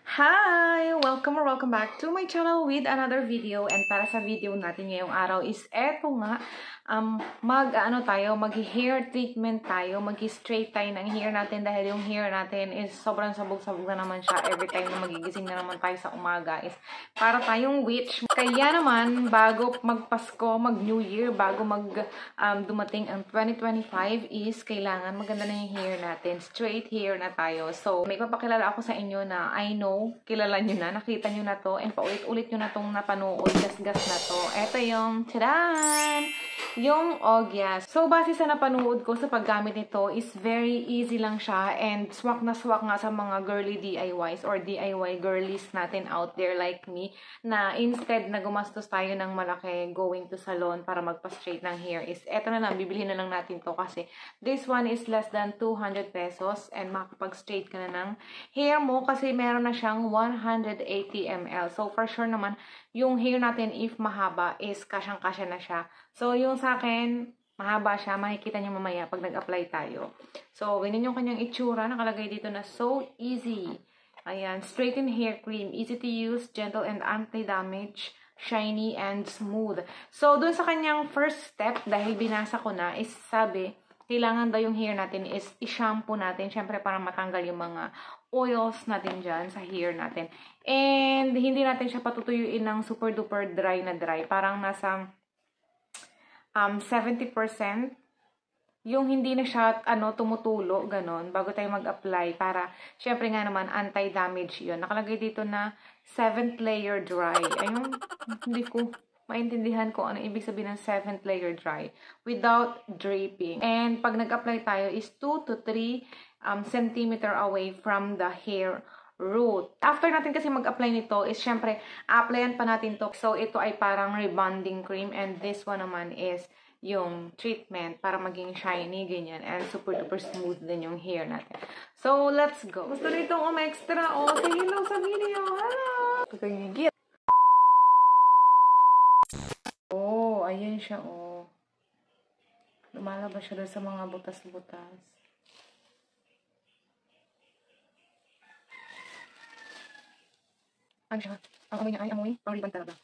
Hi! Welcome or welcome back to my channel with another video. And para sa video natin ngayong araw is eto nga, mag-hair treatment tayo, mag-straight tayo ng hair natin dahil yung hair natin is sobrang sabog-sabog na naman siya every time na magigising na naman tayo sa umaga is para tayong witch. Kaya naman, bago magpasko, mag-New Year, bago dumating ang 2025 is kailangan maganda na yung hair natin. Straight hair na tayo. So, may papakilala ako sa inyo na I know, kilala nyo na, nakita nyo na to, and paulit-ulit nyo na tong napanood, gas-gas na to. Eto yung, tadaan! Yung Ogyas. So, base sa napanood ko sa paggamit nito is very easy lang siya and swak na swak nga sa mga girly DIYs or DIY girlies natin out there like me na instead na gumastos tayo ng malaki going to salon para magpa-straight ng hair is eto na lang, bibilihin na lang natin to kasi this one is less than 200 pesos and makakapag-straight ka na ng hair mo kasi meron na siyang 180 ml. So, for sure naman, yung hair natin if mahaba is kasyang-kasya na siya. So, yung sa akin, mahaba siya. Makikita niyo mamaya pag nag-apply tayo. So, ganyan yung kanyang itsura. Nakalagay dito na so easy. Ayan, straighten hair cream. Easy to use, gentle and anti-damage, shiny and smooth. So, dun sa kanyang first step, dahil binasa ko na, is sabi, kailangan daw yung hair natin is i-shampoo natin. Syempre, para matanggal yung mga oils natin dyan sa hair natin. And, hindi natin siya patutuyuin ng super duper dry na dry. Parang nasa 70%. Yung hindi na siya, tumutulo, ganon, bago tayo mag-apply. Para, syempre nga naman, anti-damage yun. Nakalagay dito na 7th layer dry. Ayun, hindi ko maintindihan ko ano ibig sabihin ng 7th layer dry without draping. And pag nag-apply tayo is 2 to 3 centimeter away from the hair root. After natin kasi mag-apply nito is syempre, applyan pa natin to. So, ito ay parang rebonding cream and this one naman is yung treatment para maging shiny, ganyan, and super duper smooth din yung hair natin. So, let's go. Gusto nitong extra, say hello sa video. Hello! Pagkagigit. Oh, ayan siya, oh. Lumalabas siya doon sa mga butas-butas. Ano siya? Ang amoy niya ay amoy pang ribbon talaga.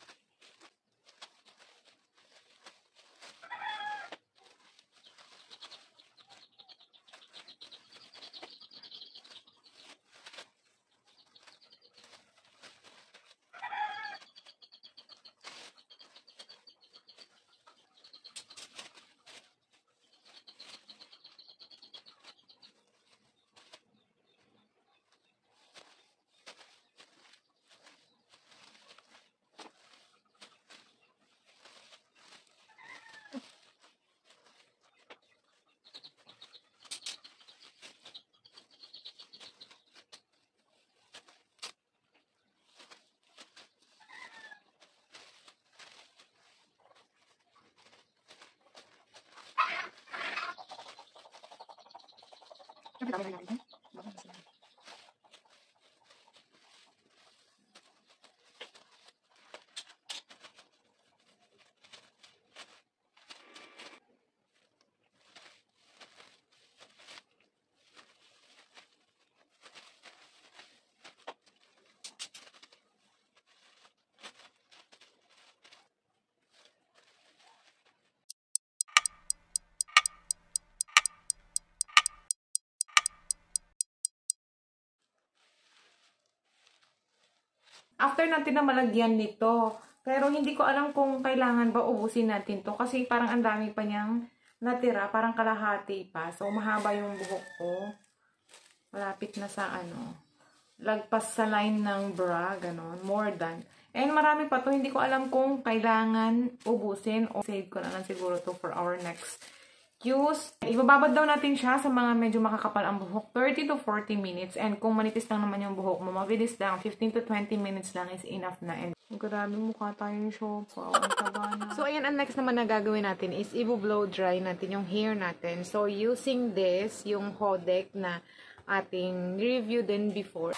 Siyempre, tama na natin. Baka masaya. After natin na malagyan nito, pero hindi ko alam kung kailangan ba ubusin natin to kasi parang ang dami pa niyang natira, parang kalahati pa. So, mahaba yung buhok ko. Malapit na sa lagpas sa line ng bra, ganon, more than. And marami pa to, hindi ko alam kung kailangan ubusin o save ko na lang siguro to for our next use. Ibababad daw natin siya sa mga medyo makakapal ang buhok, 30 to 40 minutes. And kung manipis lang naman yung buhok mo, mabilis lang, 15 to 20 minutes lang is enough na. And grabe, mukha tayong siopaw. Ang taba na. So, ayan, ang next naman na gagawin natin is i-blow dry natin yung hair natin. So, using this, yung Hodek na ating review din before.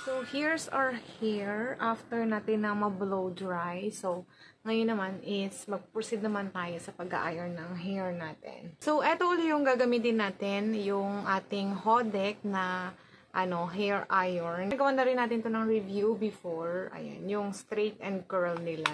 So, here's our hair after natin na ma-blow dry. So, ngayon naman is mag-proceed naman tayo sa pag-iron ng hair natin. So, eto ulit yung gagamitin natin, yung ating Hodek na hair iron. Nagawa na rin natin to ng review before. Ayan, yung straight and curl nila.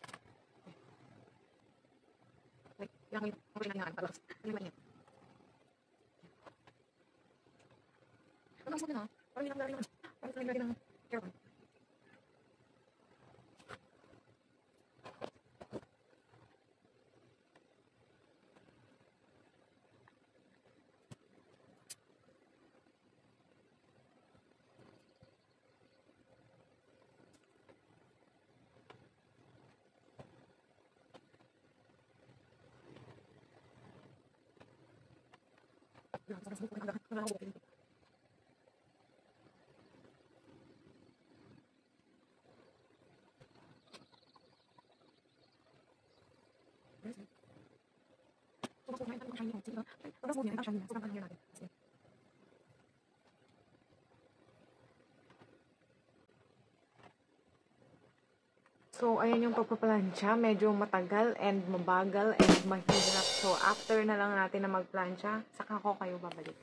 So, ayan yung pagpaplansya. Medyo matagal and mabagal and mahirap. So, after na lang natin na magplansya, saka ko kayo babalik.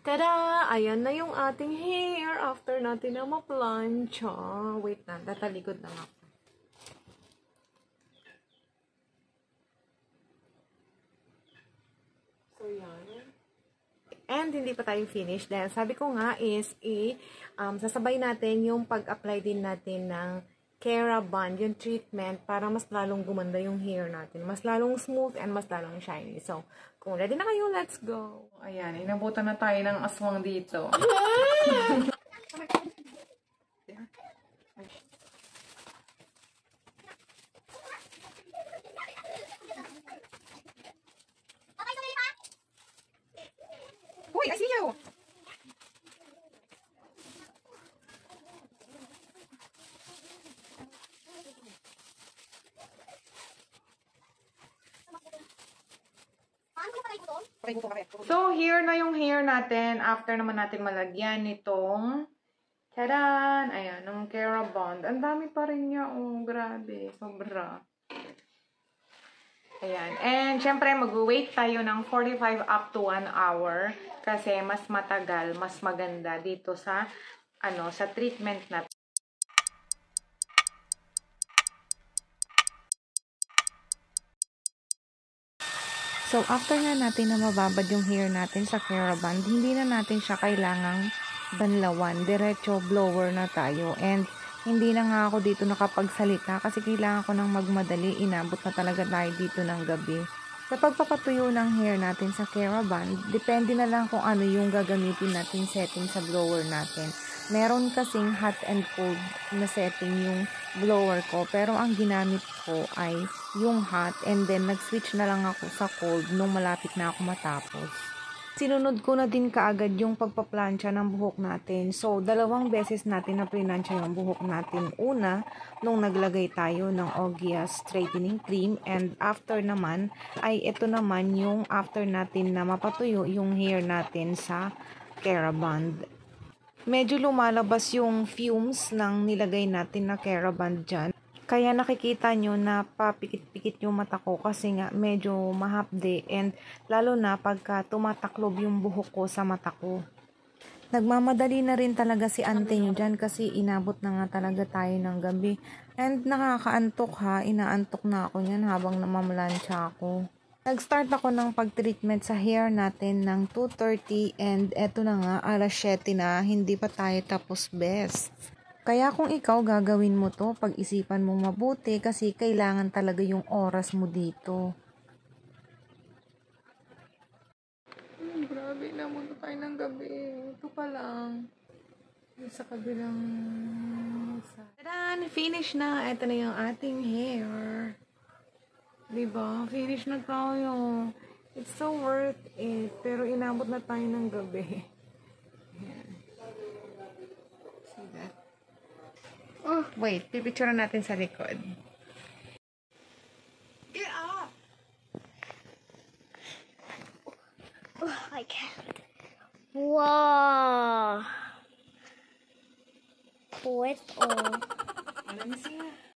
Tada! Ayan na yung ating hair after natin na maplansya. Wait na, tatalikod lang ako. So, yan. And hindi pa tayo finish dahil sabi ko nga is sasabay natin yung pag-apply din natin ng Kerabond, yung treatment para mas lalong gumanda yung hair natin. Mas lalong smooth and mas lalong shiny. So, kung ready na kayo, let's go! Ayan, inabutan na tayo ng aswang dito. Uy, I see you! So, here na yung hair natin after naman natin malagyan nitong tadan! Ayan, ng Kerabond. Ang dami pa rin niya. Oh, grabe. Sobra. Ayan. And, syempre, mag-wait tayo ng 45 up to 1 hour kasi mas matagal, mas maganda dito sa, sa treatment natin. So, after na natin na mababad yung hair natin sa Kerabond, hindi na natin siya kailangang banlawan. Diretso blower na tayo. And, hindi na nga ako dito nakapagsalita kasi kailangan ko nang magmadali. Inabot na talaga tayo dito ng gabi. Sa pagpapatuyo ng hair natin sa Kerabond, depende na lang kung ano yung gagamitin natin setting sa blower natin. Meron kasing hot and cold na setting yung blower ko, pero ang ginamit ko ay yung hot and then nag-switch na lang ako sa cold nung malapit na ako matapos. Sinunod ko na din kaagad yung pagpaplansya ng buhok natin. So, 2 beses natin na plinansya yung buhok natin. Una, nung naglagay tayo ng Ogea Straightening Cream and after naman, ay ito naman yung after natin na mapatuyo yung hair natin sa Kerabond. Medyo lumalabas yung fumes ng nilagay natin na Kerabond dyan. Kaya nakikita nyo na papikit-pikit yung mata ko kasi nga medyo mahapde and lalo na pagka tumataklob yung buhok ko sa mata ko. Nagmamadali na rin talaga si ante nyo dyan kasi inabot na nga talaga tayo ng gabi. And nakakaantok ha, inaantok na ako nyan habang namamalansya ako. Nag-start ako ng pag-treatment sa hair natin ng 2:30 and eto na nga, alas 7 na, hindi pa tayo tapos best. Kaya kung ikaw gagawin mo to, pag-isipan mo mabuti kasi kailangan talaga yung oras mo dito. Grabe, namunta tayo ng gabi. Ito pa lang. Sa kabilang Tadan! Finish na! Ito na yung ating hair. Diba? Finish na tayo. It's so worth it. Pero inabot na tayo ng gabi. Ayan. See that? Oh, wait. Pipicturean natin sa likod. Get up! Oh, I can't. Wow! puwet o Ano na siya?